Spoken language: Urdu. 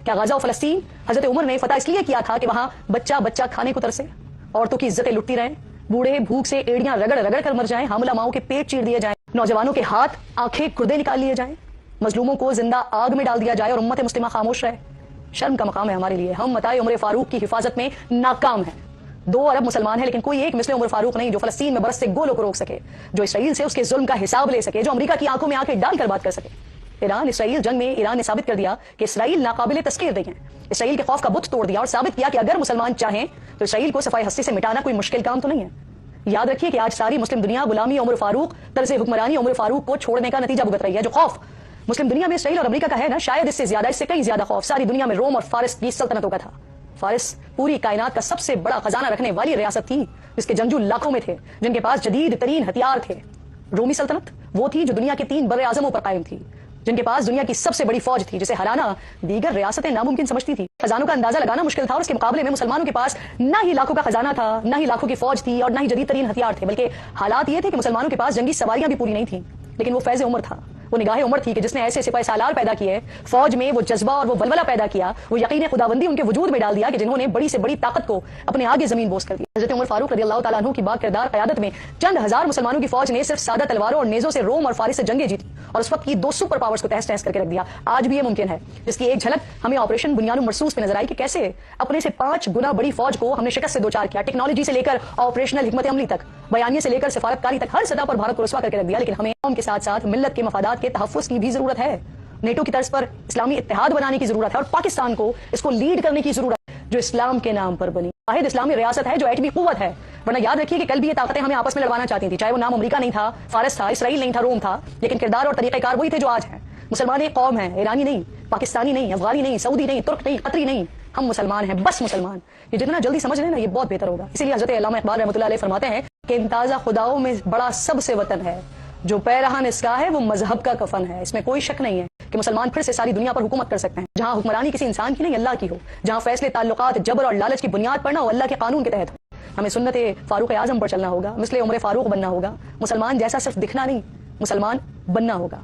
کیا غزہ و فلسطین حضرت عمر نے فتح اس لیے کیا تھا کہ وہاں بچہ بچہ کھانے کو ترسے، عورتوں کی عزتیں لٹتی رہیں، بوڑھے بھوک سے ایڑیاں رگڑ رگڑ کر مر جائیں، حاملہ ماؤں کے پیٹ چیر دیے جائیں، نوجوانوں کے ہاتھ آنکھیں گردے نکال لیے جائیں، مظلوموں کو زندہ آگ میں ڈال دیا جائے اور امت مسلمہ خاموش رہے؟ شرم کا مقام ہے ہمارے لیے. ہم متاع عمر فاروق کی حفاظت میں ناکام ہیں. 2 ارب مسلمان ہیں لیکن کوئی ایک مثل عمر فاروق نہیں جو فلسطین میں برس سے گولوں کو روک سکے، جو اسرائیل سے اس کے ظلم کا حساب لے سکے، جو امریکہ کی آنکھوں میں آنکھیں ڈال کر بات کر سکے. ایران اسرائیل جنگ میں ایران نے ثابت کر دیا کہ اسرائیل ناقابل تسخیر نہیں ہے. اسرائیل کے خوف کا بت توڑ دیا اور ثابت کیا کہ اگر مسلمان چاہیں تو اسرائیل کو صفائے ہستی سے مٹانا کوئی مشکل کام تو نہیں ہے. یاد رکھیے کہ آج ساری مسلم دنیا غلامی عمر فاروق، طرز حکمرانی عمر فاروق کو چھوڑنے کا نتیجہ بھگت رہی ہے. جو خوف مسلم دنیا میں اسرائیل اور امریکہ کا ہے نا، شاید اس سے کئی زیادہ خوف ساری دنیا میں روم اور فارس کی سلطنتوں کا تھا. فارس پوری کائنات کا سب سے بڑا خزانہ رکھنے والی ریاست تھی جس کے جنگجو لاکھوں میں تھے، جن کے پاس جدید ترین ہتھیار تھے. رومی سلطنت وہ تھی جو دنیا کے 3 بر اعظموں پر قائم تھی، جن کے پاس دنیا کی سب سے بڑی فوج تھی جسے ہرانا دیگر ریاستیں ناممکن سمجھتی تھی. خزانوں کا اندازہ لگانا مشکل تھا اور اس کے مقابلے میں مسلمانوں کے پاس نہ ہی لاکھوں کا خزانہ تھا، نہ ہی لاکھوں کی فوج تھی اور نہ ہی جدید ترین ہتھیار تھے، بلکہ حالات یہ تھے کہ مسلمانوں کے پاس جنگی سواریاں بھی پوری نہیں تھیں. لیکن وہ فیض عمر تھا، وہ نگاہ عمر تھی کہ جس نے ایسے سپاہ سالار پیدا کیے، فوج میں وہ جذبہ اور وہ ولولہ پیدا کیا، وہ یقین خداوندی ان کے وجود میں ڈال دیا کہ جنہوں نے بڑی سے بڑی طاقت کو اپنے آگے زمین بوس کر دیا. حضرت عمر فاروق رضی اللہ تعالیٰ عنہ کی با کردار قیادت میں چند ہزار مسلمانوں کی فوج نے صرف سادہ تلواروں اور نیزوں سے روم اور فارس سے جنگیں جیتی اور اس وقت کی 2 سپر پاورز کو تہس تہس کر کے رکھ دیا. آج بھی یہ ممکن ہے، جس کی ایک جھلک ہمیں آپریشن بنیاد مرصوص پہ نظر آئی کہ کیسے اپنے سے 5 گنا بڑی فوج کو ہم نے شکست سے دوچار کیا. ٹیکنالوجی سے لے کر آپریشنل حکمت عملی تک، بیانیے سے لے کر سفارتکاری تک، ہر سطح پر بھارت کو رسوا کر کے رکھ دیا. لیکن ہمیں قوم کے ساتھ ساتھ ملت کے مفادات کے تحفظ کی بھی ضرورت ہے. نیٹو کی طرز پر اسلامی اتحاد بنانے کی ضرورت ہے اور پاکستان کو اس کو لیڈ کرنے کی ضرورت ہے جو اسلام کے نام پر بنی واحد اسلامی ریاست ہے، جو ایٹمی قوت ہے. ورنہ یاد رکھیے کہ کل بھی یہ طاقتیں ہمیں آپس میں لڑوانا چاہتی تھیں، چاہے وہ نام امریکہ نہیں تھا، فارس تھا، اسرائیل نہیں تھا، روم تھا، لیکن کردار اور طریقہ کار وہی تھے جو آج ہیں. مسلمان ایک قوم ہیں، ایرانی نہیں، پاکستانی نہیں، افغانی نہیں، سعودی نہیں، ترک نہیں، قطری نہیں، ہم مسلمان ہیں، بس مسلمان. یہ جتنا جلدی سمجھ لیں نا یہ بہت بہتر ہوگا. اسی لیے حضرت علامہ اقبال رحمۃ اللہ علیہ فرماتے ہیں کہ امتازہ خداؤں میں بڑا سب سے وطن ہے، جو پیرہن اس کا ہے وہ مذہب کا کفن ہے. اس میں کوئی شک نہیں ہے کہ مسلمان پھر سے ساری دنیا پر حکومت کر سکتے ہیں، جہاں حکمرانی کسی انسان کی نہیں اللہ کی ہو، جہاں فیصلے تعلقات جبر اور لالچ کی بنیاد پر نہ ہو، اللہ کے قانون کے تحت ہو. ہمیں سنت فاروق اعظم پر چلنا ہوگا، مثل عمر فاروق بننا ہوگا. مسلمان جیسا صرف دکھنا نہیں، مسلمان بننا ہوگا.